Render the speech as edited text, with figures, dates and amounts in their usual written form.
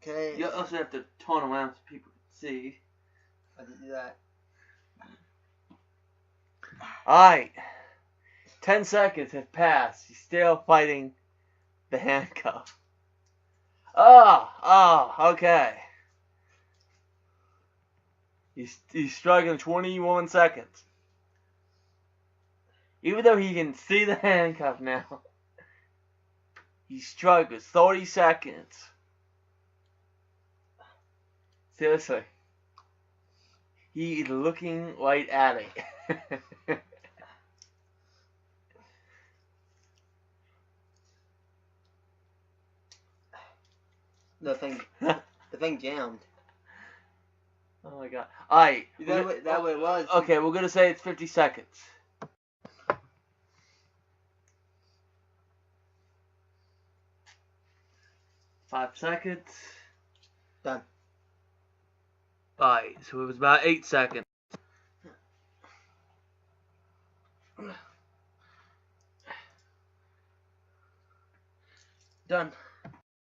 Okay. You also have to turn around so people can see. I didn't do that. Alright. 10 seconds have passed. He's still fighting the handcuff. Okay. He's struggling 21 seconds. Even though he can see the handcuff now, he struggles 30 seconds. Seriously. He is looking right at it. The thing jammed. Oh my god. Alright. That what it was. Okay, we're gonna say it's 50 seconds. Five seconds. Done. Alright, so it was about 8 seconds. Done.